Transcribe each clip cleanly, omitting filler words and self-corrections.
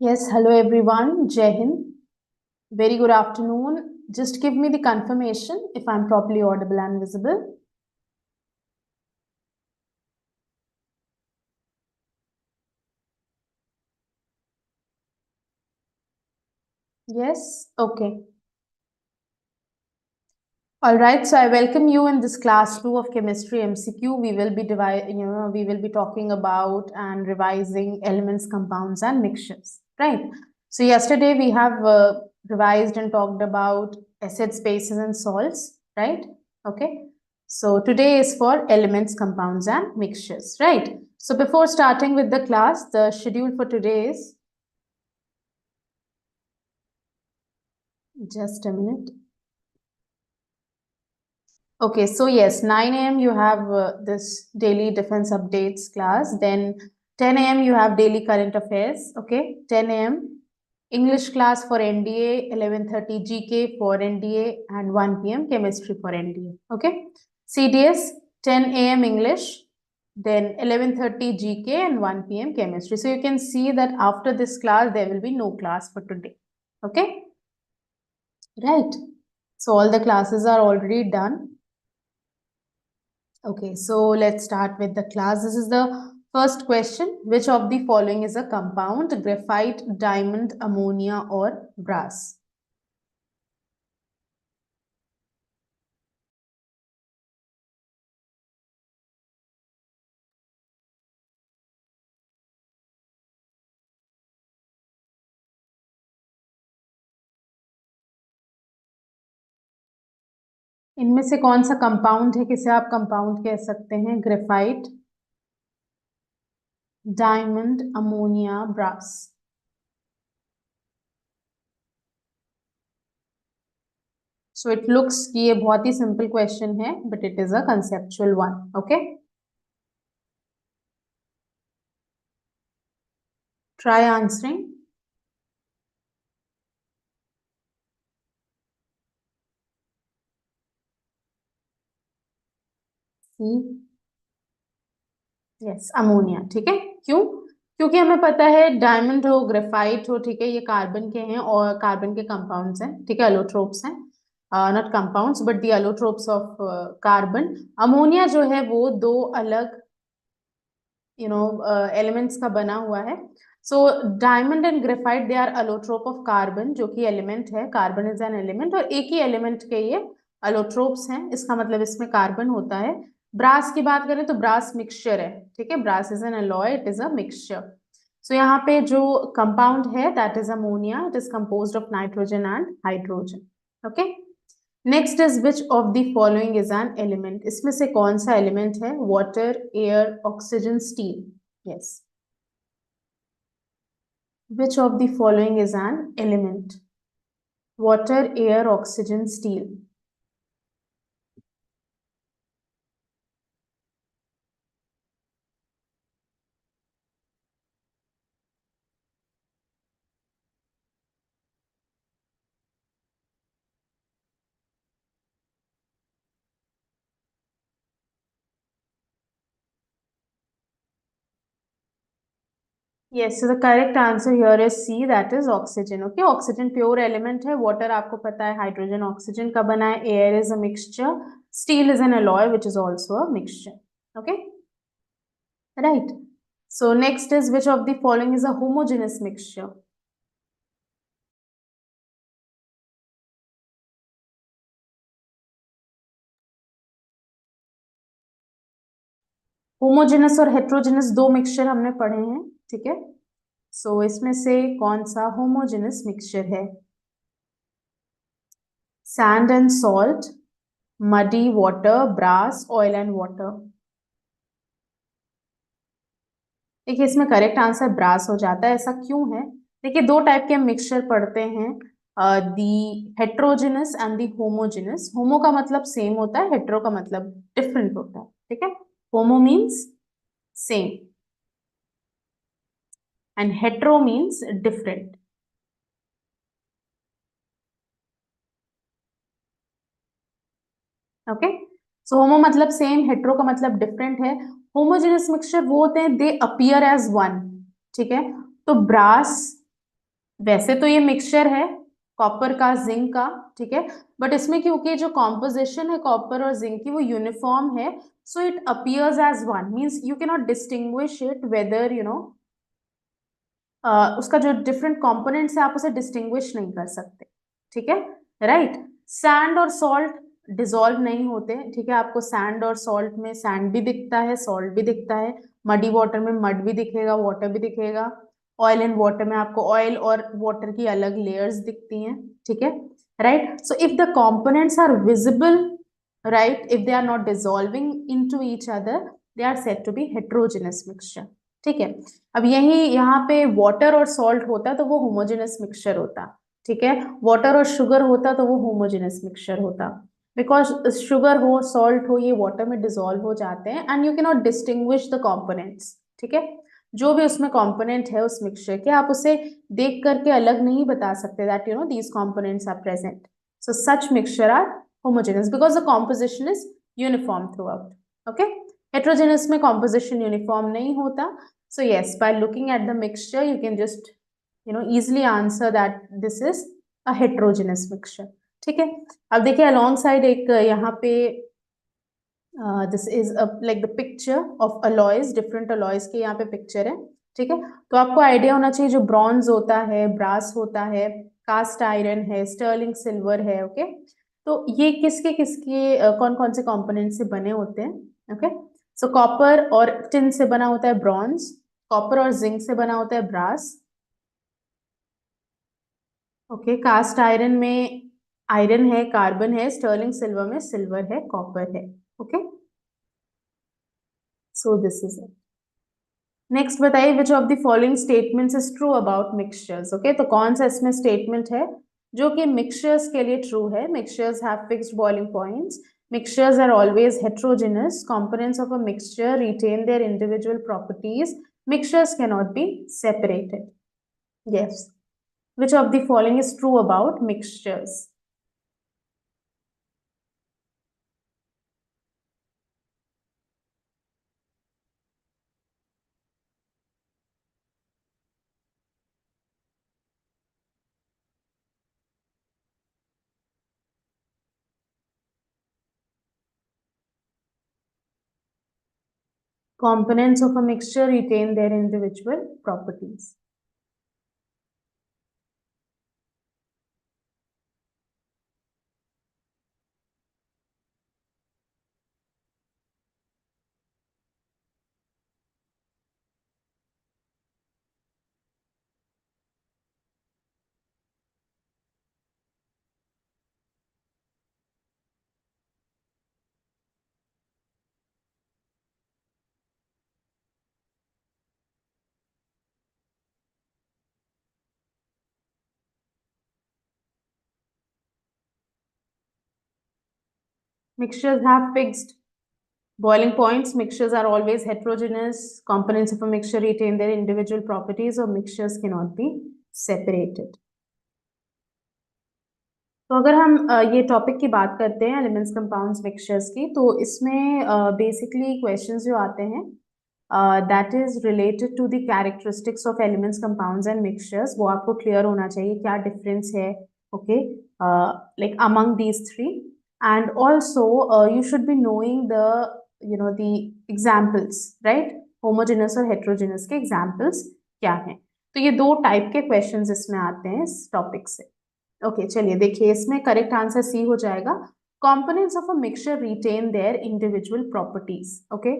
Yes, hello everyone. Jai Hind. Very good afternoon. Just give me the confirmation if I'm properly audible and visible. Yes, okay. All right, so I welcome you in this class 2 of chemistry MCQ. We will be talking about and revising elements, compounds, and mixtures. Right. So yesterday we have revised and talked about acids, bases, and salts. Right. Okay. So today is for elements, compounds, and mixtures. Right. So before starting with the class, the schedule for today is just a minute. Okay, so yes, 9 a.m. you have this daily defense updates class. Then 10 a.m. you have daily current affairs. Okay, 10 a.m. English class for NDA, 11:30 GK for NDA, and 1 p.m. chemistry for NDA. Okay, CDS 10 a.m. English, then 11:30 GK and 1 p.m. chemistry. So you can see that after this class there will be no class for today. Okay, right. So all the classes are already done. Okay, so let's start with the class. This is the first question. Which of the following is a compound? Graphite, diamond, ammonia, or brass? इनमें से कौन सा compound है, किसे आप compound कह सकते हैं? Graphite, diamond, ammonia, brass. So it looks कि ये बहुत ही सिंपल क्वेश्चन है, but it is a conceptual one. Okay. Try answering. C. Yes, ammonia. ठीक है. क्यों? क्योंकि हमें पता है डायमंड हो, ग्रेफाइट हो, ठीक है, ये कार्बन के हैं और कार्बन के कंपाउंड्स हैं. ठीक है, एलोट्रोप्स हैं, not compounds but the allotropes of carbon. Ammonia जो है वो दो अलग एलिमेंट्स का बना हुआ है. So diamond and graphite they are allotrope of carbon, जो कि एलिमेंट है. कार्बन इज एन एलिमेंट और एक ही एलिमेंट के ये एलोट्रोप्स हैं. इसका मतलब इसमें कार्बन होता है. ब्रास की बात करें तो ब्रास मिक्सचर है. ठीक है, brass is an alloy, it is a mixture. So यहाँ पे जो कंपाउंड है that is ammonia. It is composed of nitrogen and hydrogen. Okay. Next is which of the following is an element. इसमें से कौन सा एलिमेंट है? Water, air, oxygen, steel. Yes. Which of the following is an element? Water, air, oxygen, steel. Yes, so the correct answer here is C, that is oxygen. Okay, oxygen pure element है. Water आपको पता है hydrogen oxygen का बना है. Air is a mixture. Steel is an alloy which is also a mixture. Okay, right. So next is which of the following is a homogeneous mixture? Homogeneous और heterogeneous दो mixture हमने पढ़े हैं. ठीक है, सो इसमें से कौन सा होमोजेनस मिक्सचर है? Sand and salt, muddy water, brass, oil and water. देखिए, इसमें करेक्ट आंसर ब्रास हो जाता है. ऐसा क्यों है? देखिए, दो टाइप के हम मिक्सचर पढ़ते हैं, दी हेट्रोजेनस एंड दी होमोजेनस. होमो का मतलब सेम होता है, हेट्रो का मतलब डिफरेंट होता है. ठीक है, होमो means same and hetero means different. Okay, so homo मतलब सेम, hetero का मतलब डिफरेंट है. होमोजेनस मिक्सचर वो होते हैं दे अपीयर एज वन. ठीक है, तो ब्रास वैसे तो ये मिक्सचर है कॉपर का जिंक का, ठीक है, बट इसमें क्योंकि जो कॉम्पोजिशन है कॉपर और जिंक की वो यूनिफॉर्म है, so it appears as one, means you can not distinguish it whether उसका जो डिफरेंट कंपोनेंट्स है आप उसे डिस्टिंग्विश नहीं कर सकते, ठीक है, राइट। सैंड और सॉल्ट डिसॉल्व नहीं होते, ठीक है, आपको सैंड और सॉल्ट में सैंड भी दिखता है, सॉल्ट भी दिखता है, मडी वाटर में मड भी दिखेगा, वाटर भी दिखेगा, ऑयल एंड वाटर में आपको ऑयल और वाटर की अलग लेयर्स दिखती हैं, ठीक है, right. So if the components are visible, right, if they are not dissolving into each other, they are said to be heterogeneous mixture, ठीक है। अब यही यहाँ पे वाटर और सॉल्ट होता तो वो होमोजेनस मिक्सचर होता, ठीक है, वाटर और शुगर होता तो वो होमोजेनस मिक्सचर होता, बिकॉज शुगर हो सॉल्ट हो ये वाटर में डिसॉल्व हो जाते हैं and you can not distinguish the components, ठीक है, जो भी उसमें कंपोनेंट है उस मिक्सचर के आप उसे देख करके अलग नहीं बता सकते that these components are present, so such mixture are homogeneous because the composition is uniform throughout, okay. Heterogeneous में कॉम्पोजिशन यूनिफॉर्म नहीं होता. So yes, by looking at the mixture, you can just easily answer that this is a heterogeneous mixture. ठीक है. अब देखिए alongside एक यहाँ पे this is like the picture of alloys, different alloys के यहाँ पे picture है. ठीक है. तो आपको आइडिया होना चाहिए जो ब्रॉन्ज होता है, ब्रास होता है, कास्ट आयरन है, स्टर्लिंग सिल्वर है, ओके. तो ये किसके किसके कौन कौन से कंपोनेंट से बने होते हैं, ओके. सो कॉपर और टिन से बना होता है ब्रॉन्ज, कॉपर और जिंक से बना होता है ब्रास, ओके. कास्ट आयरन में आयरन है, कार्बन है, स्टर्लिंग सिल्वर में सिल्वर है, कॉपर है, okay. So this is it. Next बताइए which of the following statements is true about mixtures, okay. तो कौन सा इसमें स्टेटमेंट है जो कि मिक्सचर्स के लिए ट्रू है. Mixtures have fixed boiling points, mixtures are always heterogeneous, components of a mixture retain their individual properties, mixtures cannot be separated. Yes, which of the following is true about mixtures? Components of a mixture retain their individual properties. Mixtures have fixed boiling points, mixtures are always heterogeneous, components of a mixture retain their individual properties, or mixtures cannot be separated. तो अगर हम ये topic की बात करते हैं elements compounds mixtures की, तो इसमें बेसिकली क्वेश्चंस जो आते हैं that is related to the characteristics of elements compounds and mixtures, वो आपको क्लियर होना चाहिए क्या डिफरेंस है, okay, like among these three. And also you should be knowing the the examples, right, homogeneous और हेट्रोजेनस के एग्जाम्पल्स क्या हैं. तो ये दो टाइप के क्वेश्चंस इसमें आते हैं इस टॉपिक से. ओके चलिए देखिए इसमें करेक्ट आंसर सी हो जाएगा. Components of a mixture retain their individual properties, okay.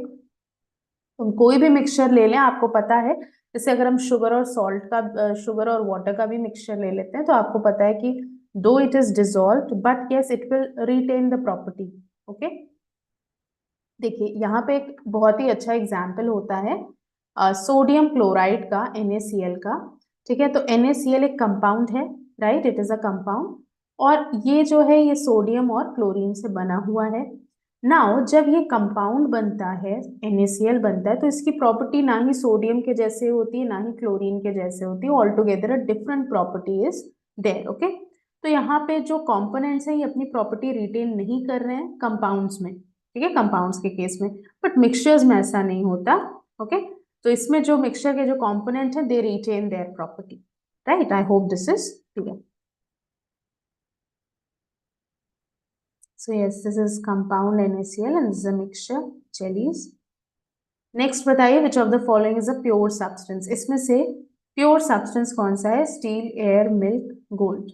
तुम कोई भी मिक्सचर ले लें, आपको पता है जैसे अगर हम शुगर और सॉल्ट का शुगर और वाटर का भी मिक्सचर ले लेते हैं तो आपको पता है कि though it is dissolved but yes it will retain the property, okay. देखिए यहाँ पे एक बहुत ही अच्छा एग्जाम्पल होता है सोडियम क्लोराइड का, NaCl का, ठीक है. तो NaCl एक कंपाउंड है, right, it is a compound, और ये जो है ये सोडियम और क्लोरीन से बना हुआ है. नाउ जब ये कंपाउंड बनता है, NaCl बनता है, तो इसकी प्रॉपर्टी ना ही सोडियम के जैसे होती है ना ही क्लोरीन के जैसे होती है, all together a different property is there, okay. तो यहाँ पे जो कॉम्पोनेंट्स हैं ये अपनी प्रॉपर्टी रिटेन नहीं कर रहे हैं कंपाउंड्स में, ठीक है, कंपाउंड्स के केस में, बट मिक्सचर्स में ऐसा नहीं होता, ओके. तो इसमें जो मिक्सचर के जो कंपोनेंट है they retain their property. right? I hope this is clear. So yes, this is compound NaCl and this is a mixture jellies. Next बताइए which of the following is a pure substance. इसमें से pure substance कौन सा है? Steel, air, milk, gold.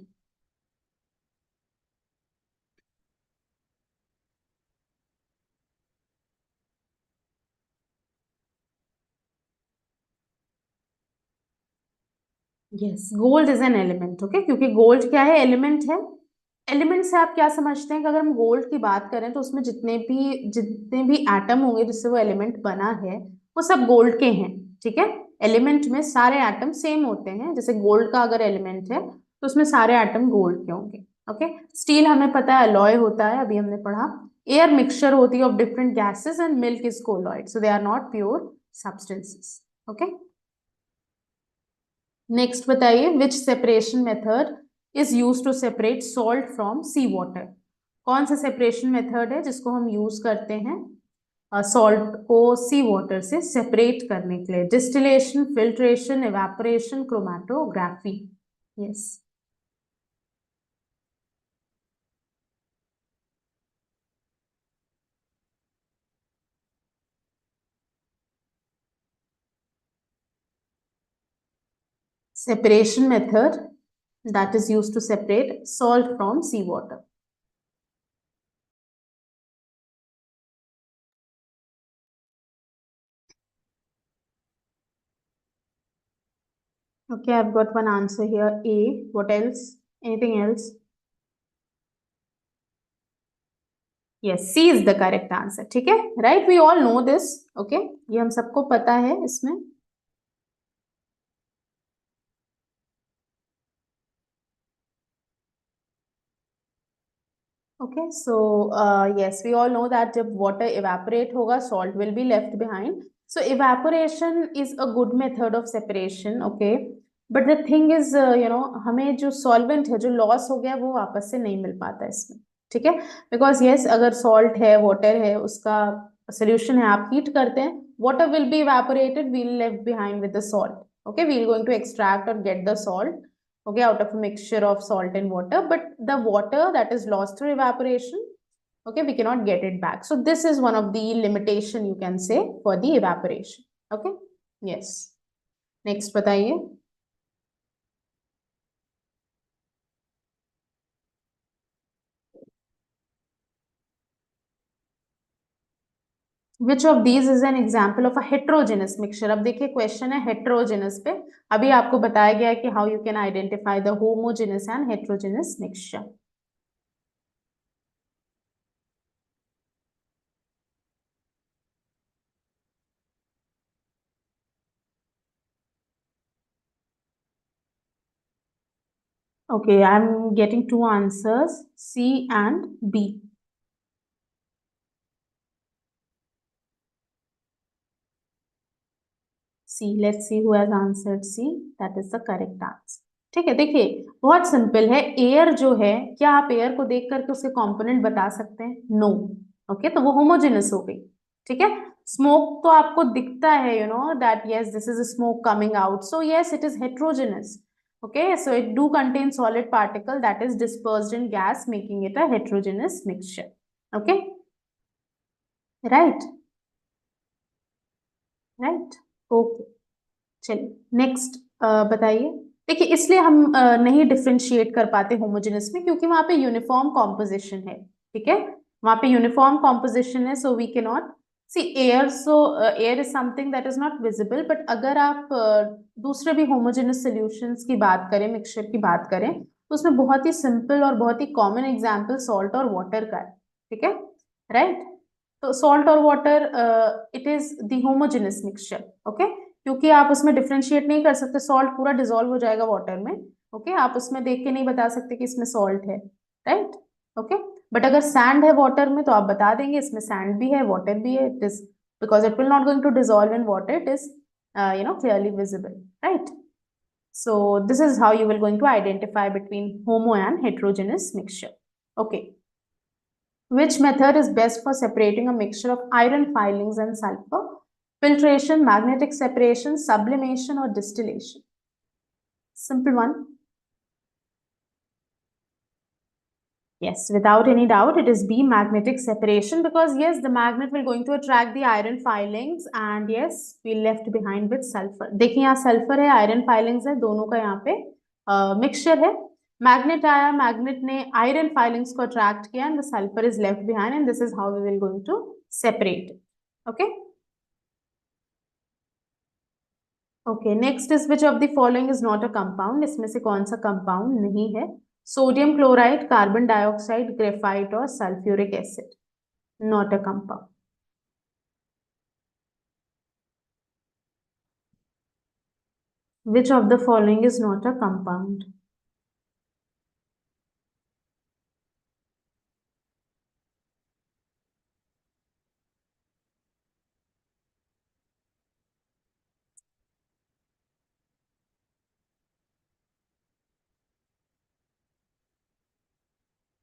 Yes, gold is an element. Okay, क्योंकि gold क्या है? Element है. एलिमेंट से आप क्या समझते हैं कि अगर हम गोल्ड की बात करें तो उसमें जितने भी एटम होंगे जिससे वो एलिमेंट बना है वो सब गोल्ड के हैं. ठीक है, एलिमेंट में सारे एटम सेम होते हैं. जैसे गोल्ड का अगर एलिमेंट है तो उसमें सारे एटम गोल्ड के होंगे. ओके, स्टील हमें पता है अलॉय होता है, अभी हमने पढ़ा. एयर मिक्सचर होती है of different gases and milk is colloid, so they are not pure substances. Okay, next बताइए which separation method is use to separate salt from sea water. कौन सा सेपरेशन मेथड है जिसको हम यूज करते हैं सॉल्ट को सी वाटर से सेपरेट करने के लिए? Distillation, filtration, evaporation, chromatography. Yes, separation method that is used to separate salt from seawater. Okay, I've got one answer here, A. What else? Anything else? Yes, C is the correct answer. ठीक है, right? We all know this. Okay, ये हम सबको पता है इसमें. Okay, so yes, we all know that जब water evaporate होगा, salt will be left behind. So evaporation is a good method of separation. Okay, but the thing is, हमें जो solvent है जो loss हो गया वो वापस से नहीं मिल पाता इसमें. ठीक है, because yes, अगर salt है, water है, उसका solution है, आप heat करते हैं, water will be evaporated, we'll left behind with the salt. Okay, we're going to extract or get the salt, okay, out of a mixture of salt and water, but the water that is lost through evaporation, okay, we cannot get it back. So this is one of the limitation you can say for the evaporation. Okay, yes, next बताइए. Which of these is an example of a heterogeneous mixture? अब देखिए question है heterogeneous पे. अभी आपको बताया गया है कि how you can identify the homogeneous and heterogeneous mixture. Okay, I'm getting two answers, C and B. C. Let's see who has answered C. That is the correct answer. ठीक है, देखिए बहुत सिंपल है. एयर जो है, क्या आप air को देख करके उसके कंपोनेंट बता सकते हैं? नो. ओके, तो वो होमोजेनस हो गई. ठीक है, स्मोक तो आपको दिखता है, you know that yes this is smoke coming out, so yes it is heterogeneous. Okay, so it do contain solid particle that is dispersed in gas, making it a heterogeneous mixture. Okay, right, right. Okay, चलिए next बताइए. देखिए इसलिए हम नहीं differentiate कर पाते homogeneous में क्योंकि वहां पे यूनिफॉर्म कॉम्पोजिशन है. ठीक है, वहां पे यूनिफॉर्म कॉम्पोजिशन है, so we can not see air. So air is something that is not visible, but अगर आप दूसरे भी होमोजेनस सॉल्यूशंस की बात करें, मिक्सचर की बात करें, तो उसमें बहुत ही सिंपल और बहुत ही कॉमन एग्जाम्पल सॉल्ट और वाटर का है. ठीक है, राइट. तो सॉल्ट और water it is the homogeneous mixture. Okay, क्योंकि आप उसमें डिफ्रेंशिएट नहीं कर सकते, सॉल्ट पूरा डिसॉल्व हो जाएगा वाटर में. ओके, आप उसमें देख के नहीं बता सकते कि इसमें सॉल्ट है, राइट. ओके, बट अगर सैंड है वाटर में तो आप बता देंगे इसमें सैंड भी है, वाटर भी है. It is because it will not going to dissolve in water, it is clearly visible, right. So this is how you will going to identify between homo and heterogeneous mixture. Okay, which method is best for separating a mixture of iron filings and sulfur? Filtration, magnetic separation, sublimation or distillation? Simple one. Yes, without any doubt, it is B, magnetic separation, because yes, the magnet will going to attract the iron filings and yes, we left behind with sulfur. देखिए यहाँ sulphur है, iron filings है, दोनों का यहाँ पे mixture है. Magnet आया, मैग्नेट ने आयरन फाइलिंग्स को अट्रैक्ट किया and the sulphur is left behind and this is how we will going to separate. Okay. Okay, next is which of the following is not a compound. इसमें से कौन सा compound नहीं है? Sodium chloride, carbon dioxide, graphite और sulphuric acid. Not a compound. Which of the following is not a compound?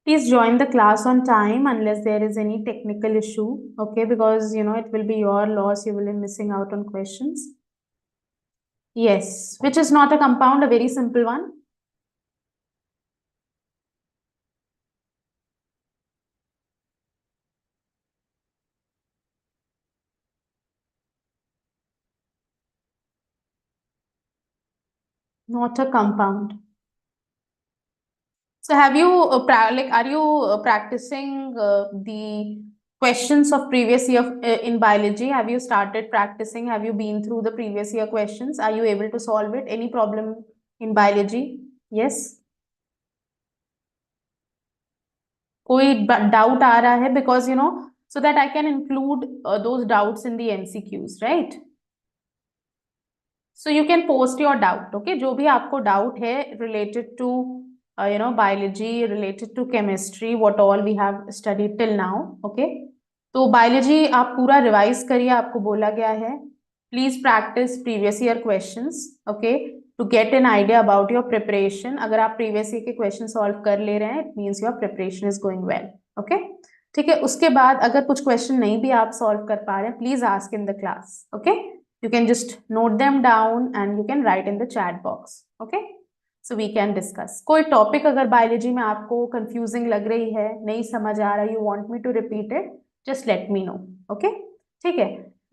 Please join the class on time unless there is any technical issue, okay? Because it will be your loss. You will be missing out on questions. Yes, which is not a compound, a very simple one. Not a compound. So have you are you practicing the questions of previous year in biology? Have you started practicing? Have you been through the previous year questions? Are you able to solve it? Any problem in biology? Yes. कोई doubt आ रहा है? Because so that I can include those doubts in the MCQs, right? So you can post your doubt, okay? जो भी आपको doubt है related to biology, related to chemistry, what all we have studied till now, okay? तो biology आप पूरा revise करिए, आपको बोला गया है. Please practice previous year questions, okay? To get an idea about your preparation. अगर आप previous year के question solve कर ले रहे हैं, it means your preparation is going well, okay? ठीक है. उसके बाद अगर कुछ question नहीं भी आप solve कर पा रहे हैं, please ask in the class, okay? You can just note them down and you can write in the chat box, okay? So we can discuss. कोई topic अगर biology में आपको confusing लग रही है, नहीं समझ आ रहा, you want me to repeat it, just let me know, okay? ठीक है.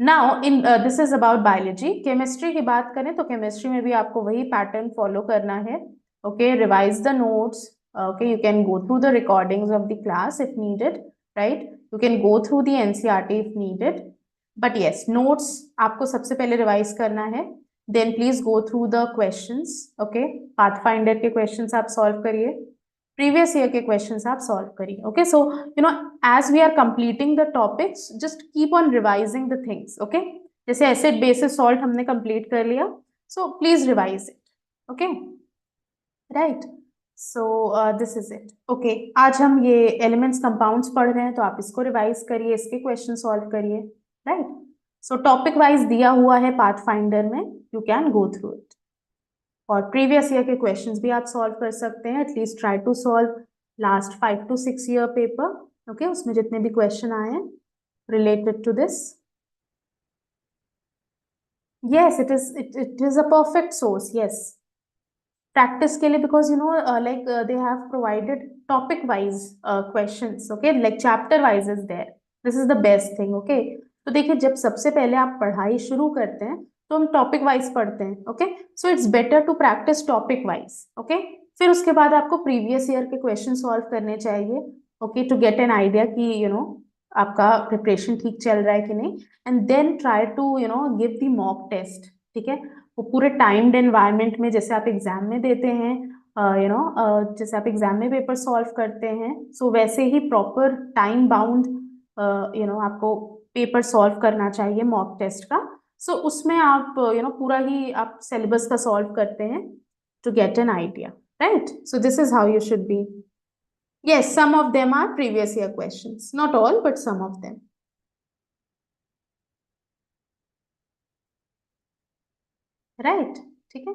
Now in this is about biology. Chemistry की बात करें तो chemistry में भी आपको वही pattern follow करना है, okay? Revise the notes, okay? You can go through the recordings of the class if needed, right? You can go through the NCERT if needed. But yes, notes आपको सबसे पहले revise करना है. Then please go through the questions, okay? Pathfinder के questions आप solve करिए. Previous year के questions आप solve करिए. Okay, so as we are completing the topics, just keep on revising the things, okay? जैसे acid basis salt हमने complete कर लिया, so please revise it, okay? Right? So this is it. Okay, आज हम ये elements compounds पढ़ रहे हैं, तो आप इसको revise करिए, इसके question solve करिए. राइट. सो टॉपिक वाइज दिया हुआ है पाथफाइंडर में, you can go through it. और प्रीवियस ईयर के क्वेश्चंस भी आप सॉल्व कर सकते हैं. At least try to solve last 5 to 6 year paper, okay? उसमें जितने भी क्वेश्चन आए हैं related to this. yes, it is a perfect source. yes, practice के लिए, because they have provided topic wise questions, okay? Like chapter wise is there. This is the best thing, okay? तो देखिए, जब सबसे पहले आप पढ़ाई शुरू करते हैं तो हम टॉपिक वाइज पढ़ते हैं, okay? So it's better to practice topic wise, okay? फिर उसके बाद आपको प्रीवियस ईयर के क्वेश्चन सॉल्व करने चाहिए, okay? To get an idea कि आपका प्रिपरेशन ठीक चल रहा है कि नहीं. And then try to give the mock test, ठीक है? वो पूरे टाइम्ड एनवायरनमेंट में, जैसे आप एग्जाम में देते हैं, जैसे आप एग्जाम में पेपर सॉल्व करते हैं, सो वैसे ही प्रॉपर टाइम बाउंड आपको पेपर सॉल्व करना चाहिए मॉक टेस्ट का. सो उसमें आप पूरा ही आप सिलेबस का सॉल्व करते हैं to get an idea, right? So this is how you should be. yes, some of them are previous year questions, not all but some of them, right? ठीक है.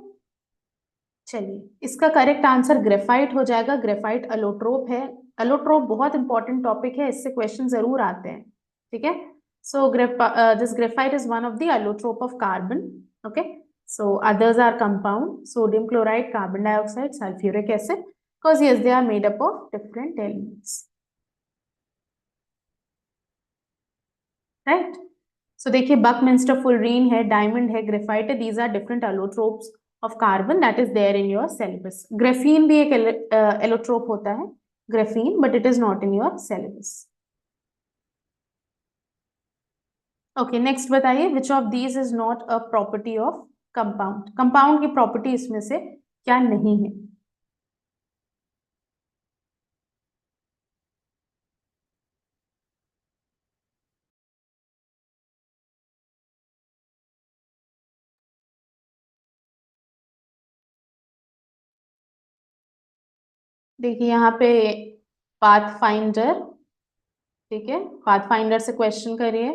चलिए, इसका करेक्ट आंसर ग्रेफाइट हो जाएगा. Graphite अलोट्रोप है. अलोट्रोप बहुत important topic है, इससे क्वेश्चन जरूर आते हैं, ठीक है? So this graphite is one of the allotrope of carbon, okay? So others are compound: sodium chloride, carbon dioxide, sulfuric acid, because yes, they are made up of different elements, right? So देखिए Buckminster fullerene है, diamond है, graphite है, these are different allotropes of carbon that is there in your syllabus. Graphene भी एक allotrope होता है, graphene, but it is not in your syllabus. Okay, next बताइए, which of these is not a property of compound? Compound की property इसमें से क्या नहीं है? देखिए यहाँ पे पाथ फाइंडर, ठीक है, पाथ फाइंडर से क्वेश्चन करिए,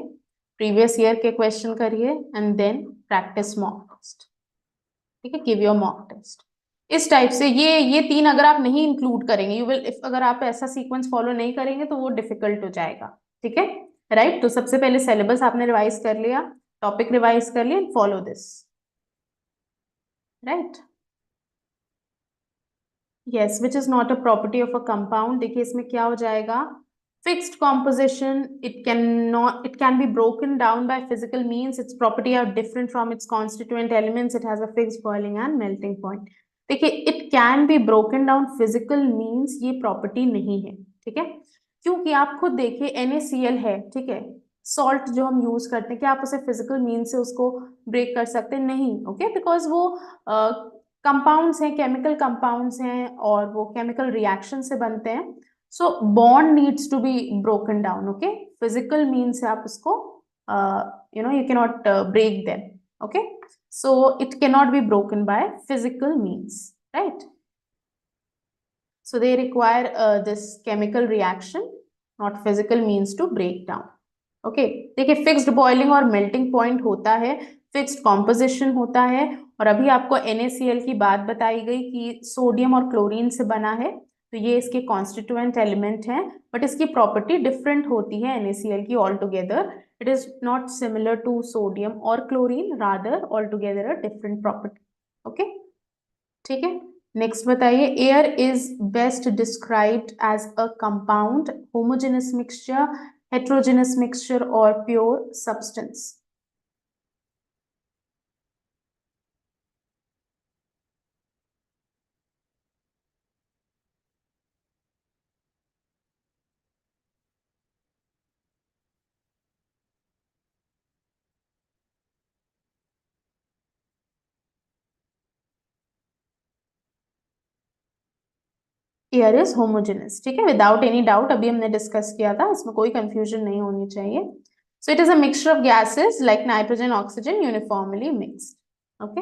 प्रीवियस ईयर के क्वेश्चन करिए, and then practice mock test, ठीक है, गिव योर मॉक टेस्ट। इस टाइप से ये तीन अगर आप नहीं इंक्लूड करेंगे, यू विल, इफ अगर आप ऐसा सीक्वेंस फॉलो नहीं करेंगे तो वो डिफिकल्ट हो जाएगा, ठीक है, राइट? तो सबसे पहले सिलेबस आपने रिवाइज कर लिया, टॉपिक रिवाइज कर लिया, follow this, right? Yes, which is not a property of a compound. देखिए इसमें क्या हो जाएगा, fixed composition, it can be broken down by physical means, its property are different from its constituent elements, it has a fixed boiling and melting point। देखिए it can be broken down physical means, ये property नहीं है, ठीक है, क्योंकि आप खुद देखिए NaCl है, ठीक है, सॉल्ट जो हम यूज करते हैं, क्या आप उसे फिजिकल मीन से उसको ब्रेक कर सकते हैं? नहीं, ओके, बिकॉज वो कंपाउंड्स हैं, केमिकल कंपाउंड्स हैं, और वो केमिकल रिएक्शन से बनते हैं, so bond needs to be broken down, okay, physical mean से आप उसको you cannot break them, okay, so it cannot be broken by physical means, right? So they require this chemical reaction, not physical means to break down. Okay, देखिए fixed boiling और melting point होता है, fixed composition होता है, और अभी आपको NaCl की बात बताई गई कि सोडियम और क्लोरीन से बना है, तो ये इसके कॉन्स्टिट्यूएंट एलिमेंट हैं, बट इसकी प्रॉपर्टी डिफरेंट होती है NaCl की all together, it is not similar to sodium और chlorine, rather all together a different property, okay, ठीक है। नेक्स्ट बताइए, air is best described as a compound, homogeneous mixture, heterogeneous mixture और pure substance? Air is homogeneous, ठीक है, without any doubt, अभी हमने discuss किया था, इसमें कोई कंफ्यूजन नहीं होनी चाहिए। So it is a mixture of gases like nitrogen oxygen uniformly mixed, okay.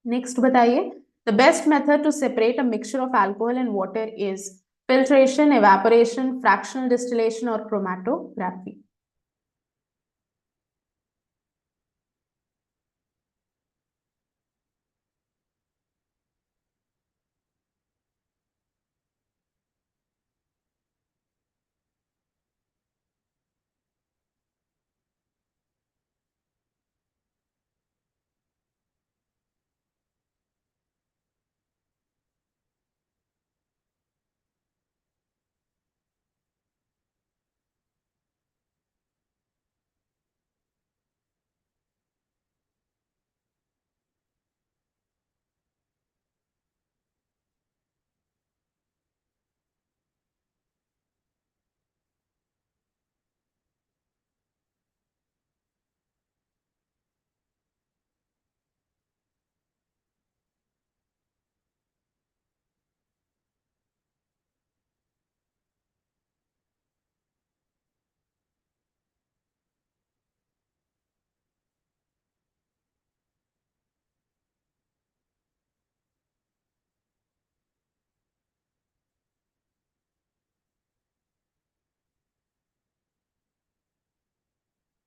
Next बताइए, the best method to separate a mixture of alcohol and water is filtration, evaporation, fractional distillation और chromatography?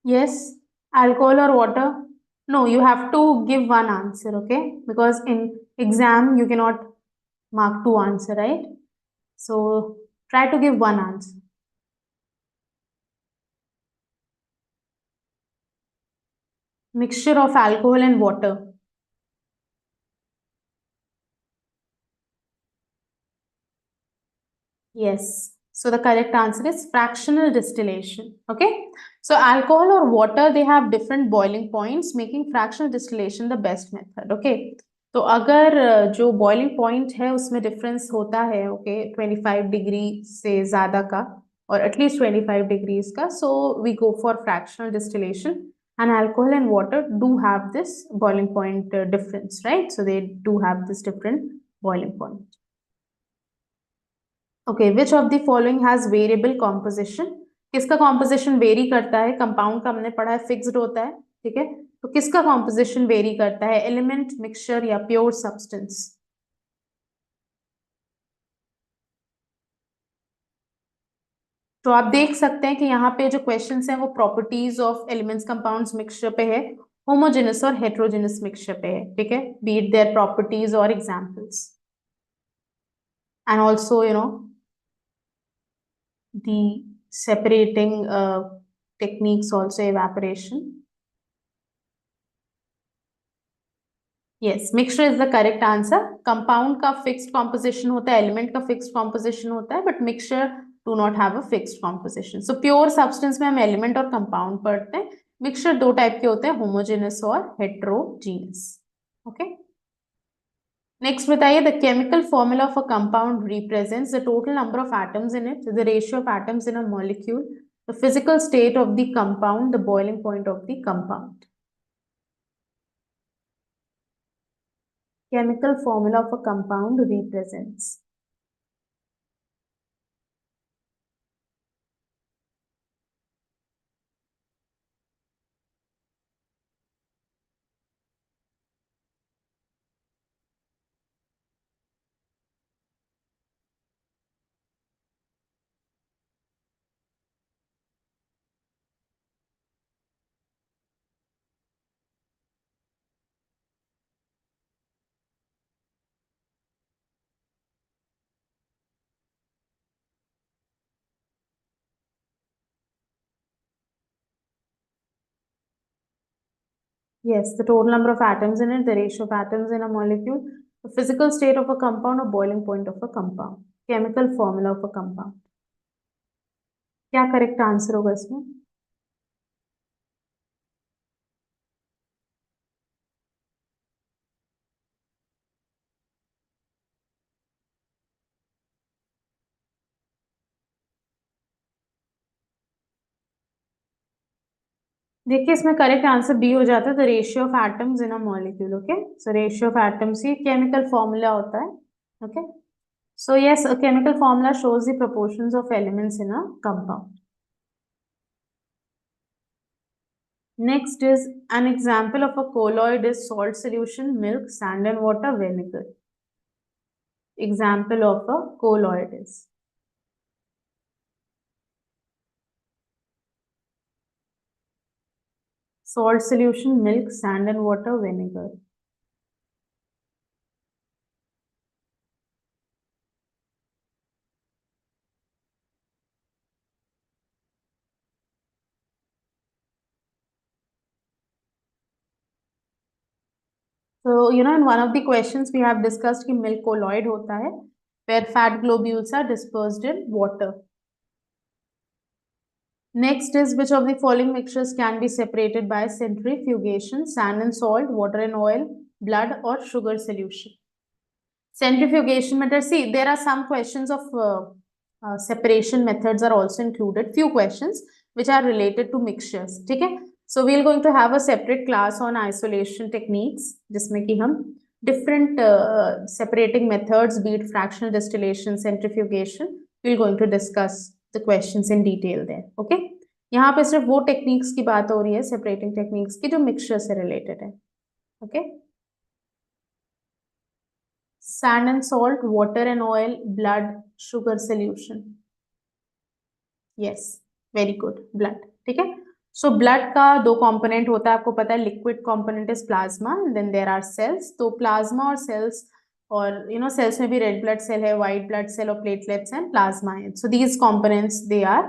Yes, alcohol or water? No, you have to give one answer, okay? Because in exam you cannot mark two answer, right? So try to give one answer. Mixture of alcohol and water. Yes. So the correct answer is fractional distillation. Okay. So alcohol or water, they have different boiling points, making fractional distillation the best method. Okay. तो अगर जो boiling point है उसमें difference होता है okay 25 degree से ज्यादा का और एटलीस्ट 25 डिग्रीज का so we go for fractional distillation and alcohol and water do have this boiling point difference, right? So they do have this different boiling point. Okay, which of the following has variable composition? किसका composition very करता है? Compound का हमने पढ़ा है fixed होता है, ठीक है? तो किसका composition वेरी करता है? एलिमेंट, मिक्सचर या प्योर सब्सटेंस? तो आप देख सकते हैं कि यहाँ पे जो क्वेश्चंस हैं वो properties of elements, compounds, mixture पे है, होमोजेनस और हेट्रोजेनस मिक्सचर पे है, ठीक है? बी इट देयर प्रॉपर्टीज और examples and also the separating techniques also evaporation. Yes, mixture is the correct answer. Compound का fixed composition होता है, element का fixed composition होता है, but mixture do not have a fixed composition. So pure substance में हम element और compound पढ़ते हैं. Mixture दो type के होते हैं, homogeneous और heterogeneous. Okay. Next बताइए, the chemical formula of a compound represents the total number of atoms in it, the ratio of atoms in a molecule, the physical state of the compound, the boiling point of the compound. Chemical formula of a compound represents. Yes, the total number of atoms in it, the ratio of atoms in a molecule, the physical state of a compound or boiling point of a compound. Chemical formula of a compound. क्या correct answer होगा इसमें? देखिए इसमें correct answer B हो जाता है, the ratio of atoms in a molecule. Okay, so ratio of atoms he chemical formula होता है. Okay, so yes, a chemical formula shows the proportions of elements in a compound. Next is an example of a colloid is salt solution, milk, sand and water, vinegar. Example of a colloid is salt solution, milk, sand and water, vinegar. So in one of the questions we have discussed कि milk colloid होता है where fat globules are dispersed in water. Next is which of the following mixtures can be separated by centrifugation? Sand and salt, water and oil, blood or sugar solution. Centrifugation method. See, there are some questions of separation methods are also included. Few questions which are related to mixtures. ठीक है? So we are going to have a separate class on isolation techniques, जिसमें कि हम different separating methods, be it fractional distillation, centrifugation. We are going to discuss the questions in detail there. Okay? यहाँ पे सिर्फ वो techniques की बात हो रही है, सेपरेटिंग टेक्निक्स की, जो मिक्सचर से रिलेटेड है. Okay, sand and salt, water and oil, blood, sugar solution. Yes, very good. Blood. ठीक है. So blood का दो component होता है, आपको पता है. Liquid component is plasma, then there are cells. तो plasma और cells और cells में भी red blood cell है, white blood cell और platelets and plasma है. So these components they are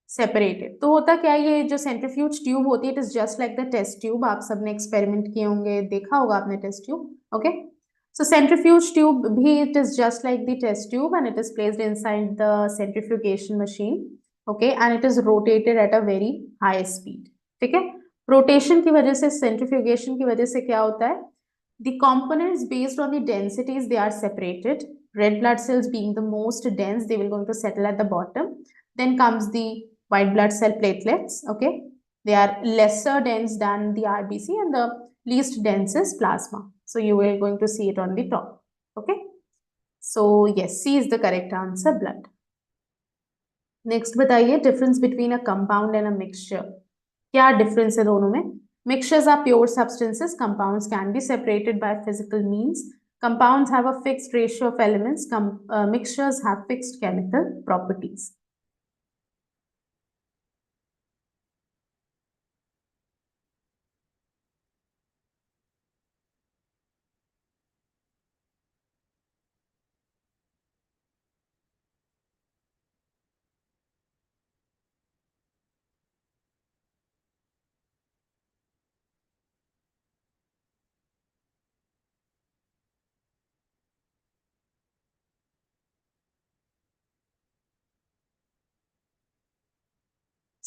separated. तो होता क्या है, ये जो सेंट्रीफ्यूज ट्यूब होती है, it is just like the test tube. आप सबने एक्सपेरिमेंट किए होंगे, देखा होगा आपने test tube. Okay, so centrifuge tube bhi, it is just like the test tube and it is placed inside the centrifugation machine. Okay, and it is rotated at a very high speed. ठीक है, rotation की वजह से, centrifugation की वजह से क्या होता है, the components based on the densities they are separated. Red blood cells being the most dense, they will going to settle at the bottom. Then comes the white blood cell platelets. Okay, they are lesser dense than the RBC, and the least dense is plasma. So you are going to see it on the top. Okay, so yes, C is the correct answer, blood. Next बताइए, difference between a compound and a mixture. क्या difference है दोनों में? Mixtures are pure substances. Compounds can be separated by physical means. Compounds have a fixed ratio of elements. Mixtures have fixed chemical properties.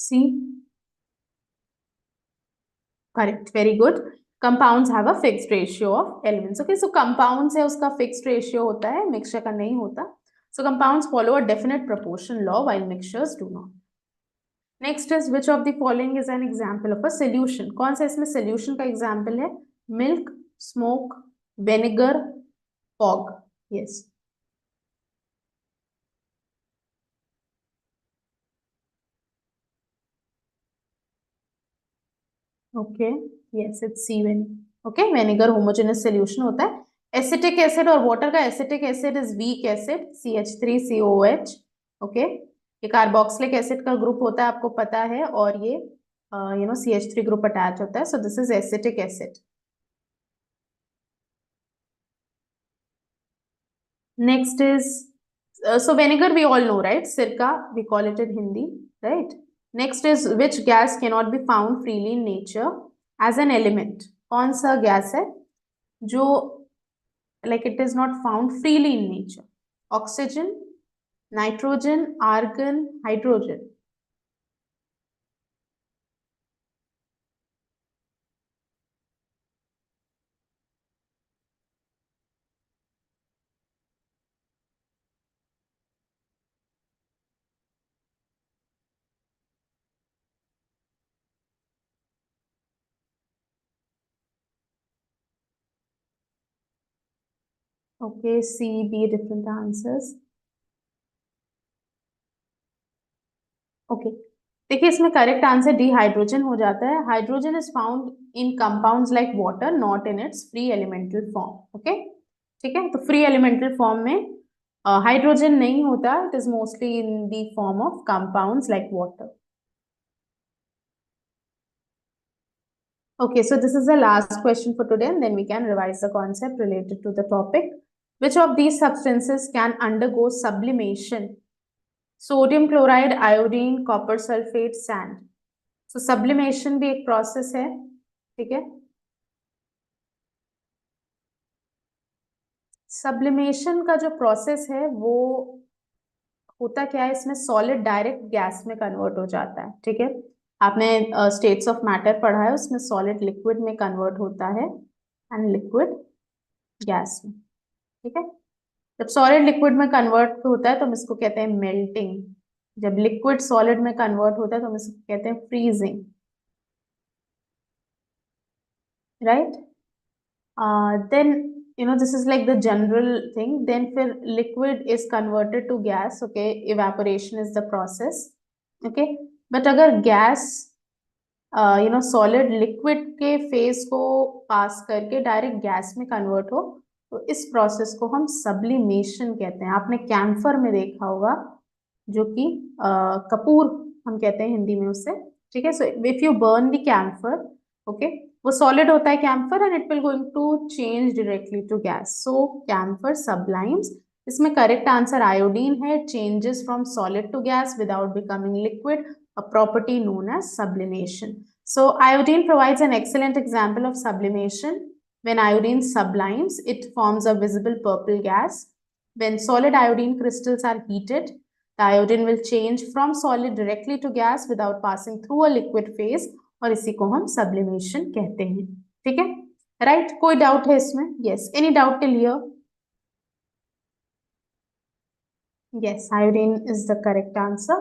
C. Correct, very good. Compounds have a fixed ratio of elements. Okay, so compounds है उसका fixed ratio होता है, mixture का नहीं होता. So compounds follow a definite proportion law while mixtures do not. Next is, which of the following is an example of a solution? कौन सा इसमें solution का example है? Milk, smoke, vinegar, fog. Yes. Okay, yes, it's C. Okay, vinegar homogeneous solution होता है. Acetic acid और water का acetic acid is weak acid, CH3COOH. Okay, ये कार्बोक्सिलिक एसिड का ग्रुप होता है, आपको पता है, और ये CH3 ग्रुप अटैच होता है. सो this is acetic acid. Next is, so vinegar we all know, right? Sirka, we call it in Hindi, right? Next is, which gas cannot be found freely in nature as an element? कौन सा gas है जो like it is not found freely in nature? Oxygen, nitrogen, argon, hydrogen. Okay, C, B, different answers. Okay, देखिए इसमें correct answer D, hydrogen हो जाता है. Hydrogen is found in compounds like water, not in its free elemental form. Okay, ठीक है, तो free elemental form में hydrogen नहीं होता. It is mostly in the form of compounds like water. Okay, so this is the last question for today, and then we can revise the concept related to the topic. Which of these substances can undergo sublimation? Sodium chloride, iodine, copper sulfate, sand. So sublimation भी एक process है, ठीक है. Sublimation का जो process है वो होता क्या है, इसमें solid direct gas में convert हो जाता है, ठीक है. आपने states of matter पढ़ा है, उसमें solid liquid में convert होता है and liquid gas में, ठीक है. जब सॉलिड लिक्विड में कन्वर्ट होता है तो हम इसको कहते हैं मेल्टिंग. जब लिक्विड सॉलिड में कन्वर्ट होता है तो हम इसको कहते हैं freezing, right. Then this is like the general thing. Then फिर liquid is converted to gas. Okay, evaporation is the process. Okay, but अगर गैस सॉलिड लिक्विड के फेज को पास करके डायरेक्ट गैस में कन्वर्ट हो, तो इस प्रोसेस को हम सब्लिमेशन कहते हैं. आपने कैम्फर में देखा होगा, जो कि कपूर हम कहते हैं हिंदी में उससे, ठीक है. So if you burn the camphor, okay, वो सॉलिड होता है camphor, and it will going to change directly to gas. So camphor sublimes. इसमें करेक्ट आंसर आयोडीन है. Changes from solid to gas without becoming liquid. a property known as sublimation. So iodine provides an excellent example of sublimation. When iodine sublimes, it forms a visible purple gas. When solid iodine crystals are heated, the iodine will change from solid directly to gas without passing through a liquid phase, और इसी को हम sublimation कहते हैं. ठीक है, right? कोई doubt है इसमें? Yes, any doubt till here? Yes, iodine is the correct answer.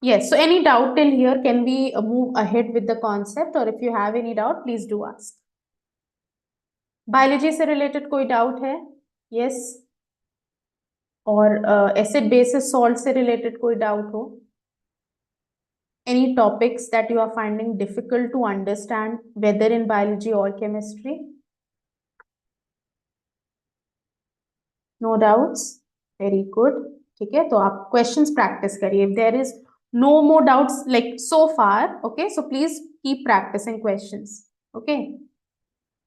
Yes, so any doubt till here, can we move ahead with the concept, or if you have any doubt, please do ask. Biology से related कोई doubt है? Yes. और acid basis salt से related कोई doubt हो? Any topics that you are finding difficult to understand, whether in biology or chemistry? No doubts? Very good. ठीक है, तो आप questions practice करिए. If there is no more doubts like so far, okay, so please keep practicing questions. Okay.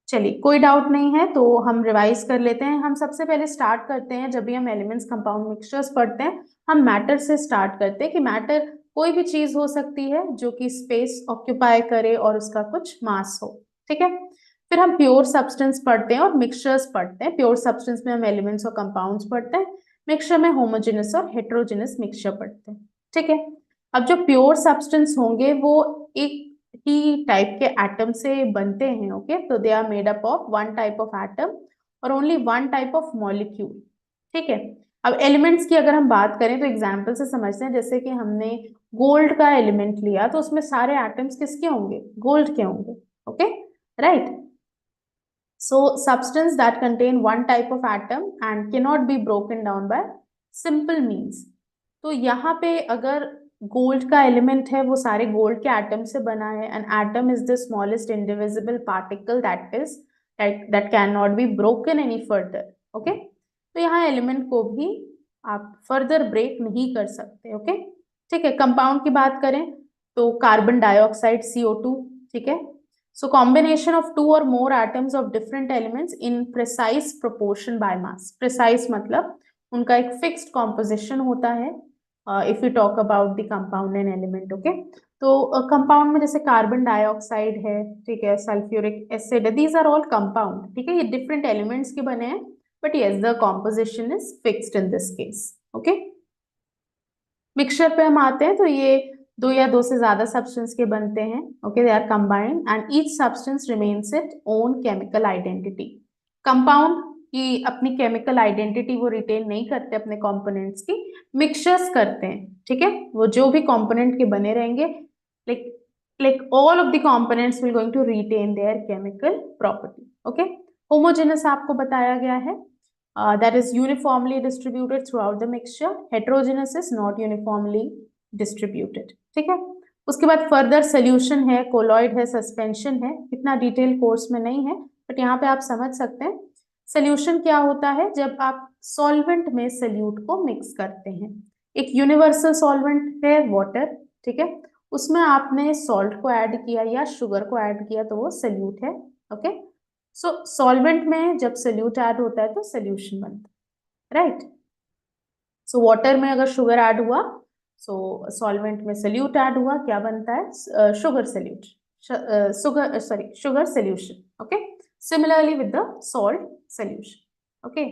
चलिए, कोई doubt नहीं है तो हम रिवाइज कर लेते हैं. हम सबसे पहले स्टार्ट करते हैं, जब भी हम एलिमेंट्स कंपाउंड मिक्सचर्स पढ़ते हैं, हम मैटर से स्टार्ट करते हैं कि मैटर कोई भी चीज हो सकती है जो कि स्पेस ऑक्यूपाई करे और उसका कुछ मास हो. ठीक है, फिर हम प्योर सब्सटेंस पढ़ते हैं और मिक्सचर्स पढ़ते हैं. प्योर सब्सटेंस में हम एलिमेंट्स और कंपाउंड्स पढ़ते हैं, मिक्सचर में होमोजेनस और हेट्रोजेनस मिक्सचर पढ़ते हैं. ठीक है, अब जो प्योर सब्सटेंस होंगे वो एक ही टाइप के एटम से बनते हैं. ओके, तो they are made up of one type of atom और only one type of molecule. ठीक है, अब एलिमेंट्स की अगर हम बात करें तो एग्जांपल से समझते हैं. जैसे कि हमने गोल्ड का एलिमेंट लिया तो उसमें सारे एटम्स किसके होंगे? गोल्ड के होंगे. Okay, right. So substance that contain one type of atom and cannot be broken down by simple means. तो यहाँ पे अगर गोल्ड का एलिमेंट है वो सारे गोल्ड के एटम से बना है. And atom is the smallest indivisible particle that cannot be broken any further. Okay, तो यहाँ एलिमेंट को भी आप फर्दर ब्रेक नहीं कर सकते. ओके, ठीक है. कंपाउंड की बात करें तो कार्बन डाइऑक्साइड CO2. ठीक है, so combination of two or more atoms of different elements in precise proportion by mass. Precise मतलब उनका एक fixed composition होता है. If we talk about the compound and element, okay, तो compound में जैसे कार्बन डाइऑक्साइड है, ठीक है, सल्फ्यूरिक एसिड है, these are all compound. ठीक है, ये different elements के बने हैं, but yes, the composition is fixed in this case. Okay, mixture पे हम आते हैं तो ये दो या दो से ज्यादा सब्सटेंस के बनते हैं. Okay, they are combined and each substance remains it own chemical identity. Compound की अपनी केमिकल आइडेंटिटी वो रिटेन नहीं करते अपने कंपोनेंट्स की, मिक्सचर्स करते हैं. ठीक है, वो जो भी कंपोनेंट के बने रहेंगे, like all of the components will going to retain their chemical property. Okay, homogeneous आपको बताया गया है. That is uniformly distributed throughout the mixture. Heterogeneous is not uniformly distributed. ठीक है, उसके बाद फर्दर सोल्यूशन है, कोलॉइड है, सस्पेंशन है. इतना डिटेल कोर्स में नहीं है, बट यहाँ पे आप समझ सकते हैं. सोल्यूशन क्या होता है? जब आप सॉल्वेंट में सोल्यूट को मिक्स करते हैं. एक यूनिवर्सल सॉल्वेंट है वाटर. ठीक है, उसमें आपने सॉल्ट को ऐड किया या शुगर को ऐड किया तो वो सोल्यूट है. ओके, सो सॉल्वेंट में जब सोल्यूट ऐड होता है तो सोल्यूशन बनता है. राइट, सो वाटर में अगर शुगर ऐड हुआ, सो सॉल्वेंट में सोल्यूट ऐड हुआ, क्या बनता है? Sugar solute, sugar solution. Okay, similarly with the salt solution. Okay,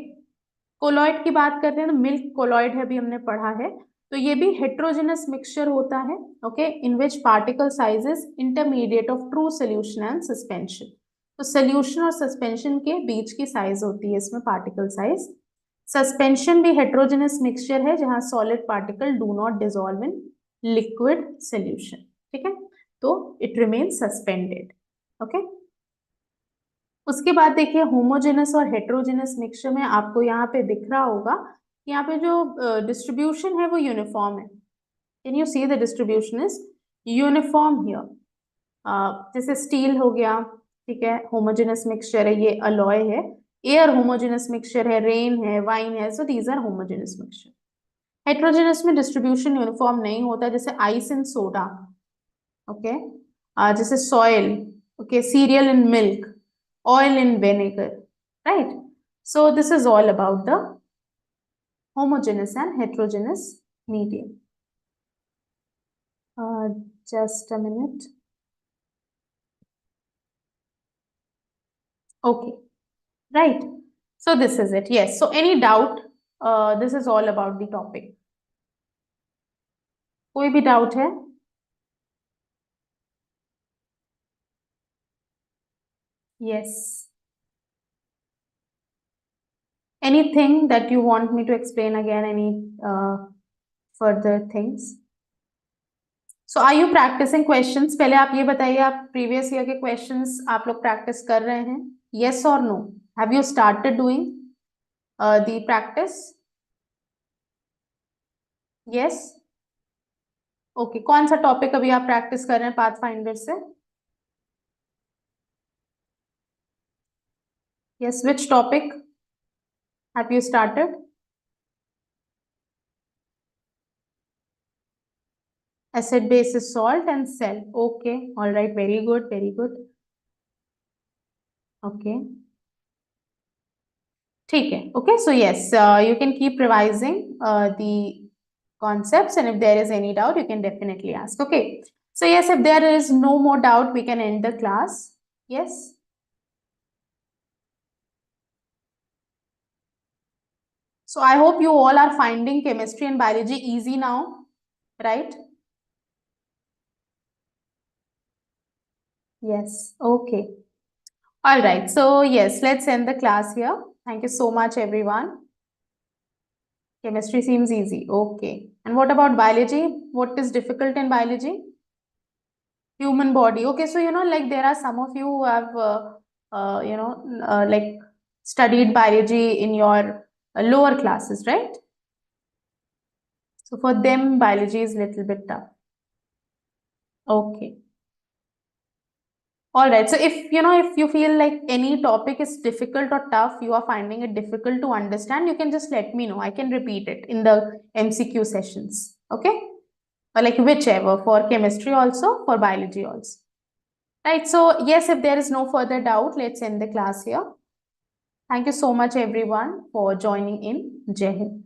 colloid की बात करते हैं तो मिल्क कोलॉइड है, अभी हमने पढ़ा है. तो ये भी हेट्रोजेनस मिक्सचर होता है. Okay, in which particle size is intermediate of true solution and suspension. तो सोल्यूशन और सस्पेंशन के बीच की साइज होती है इसमें पार्टिकल साइज. सस्पेंशन भी हेट्रोजेनस मिक्सचर है जहां solid particle do not dissolve in liquid solution. ठीक है, तो इट रिमेन सस्पेंडेड. ओके, उसके बाद देखिए होमोजेनस और हेट्रोजेनस मिक्सचर में आपको यहाँ पे दिख रहा होगा, यहाँ पे जो डिस्ट्रीब्यूशन है वो यूनिफॉर्म है. Can you see the distribution is uniform here. जैसे स्टील हो गया, ठीक है, होमोजेनस मिक्सचर है, ये अलॉय है. एयर होमोजेनस मिक्सचर है, रेन है, वाइन है, so these are homogeneous mixture. Heterogeneous में डिस्ट्रीब्यूशन यूनिफॉर्म नहीं होता, जैसे आइस इन सोडा. ओके, जैसे soil. Okay, cereal in milk, oil in vinegar. Right, so this is all about the homogeneous and heterogeneous medium. Just a minute. Okay, right. So this is it. Yes. So any doubt? This is all about the topic. कोई भी doubt है? Yes. Anything that you want me to explain again? Any further things? So are you practicing questions? पहले आप ये बताइए, आप previous year के questions आप लोग practice कर रहे हैं? Yes or no? Have you started doing the practice? Yes. Okay. कौन सा topic अभी आप practice कर रहे हैं Pathfinder से? Yes. Which topic have you started? Acid, base, salt, and cell. Okay. All right. Very good. Very good. Okay. ठीक है. Okay. So yes, you can keep revising the concepts, and if there is any doubt, you can definitely ask. Okay. So yes, if there is no more doubt, we can end the class. Yes. So I hope you all are finding chemistry and biology easy now, right? Yes. Okay. All right. So yes, let's end the class here. Thank you so much, everyone. Chemistry seems easy. Okay. And what about biology? What is difficult in biology? Human body. Okay. So, like there are some of you who have, like studied biology in your lower classes, right? So for them, biology is a little bit tough. Okay. All right. So if you feel like any topic is difficult or tough, you are finding it difficult to understand, you can just let me know. I can repeat it in the MCQ sessions. Okay. Or like whichever, for chemistry also, for biology also. Right. So yes, if there is no further doubt, let's end the class here. Thank you so much, everyone, for joining in. Jai Hind.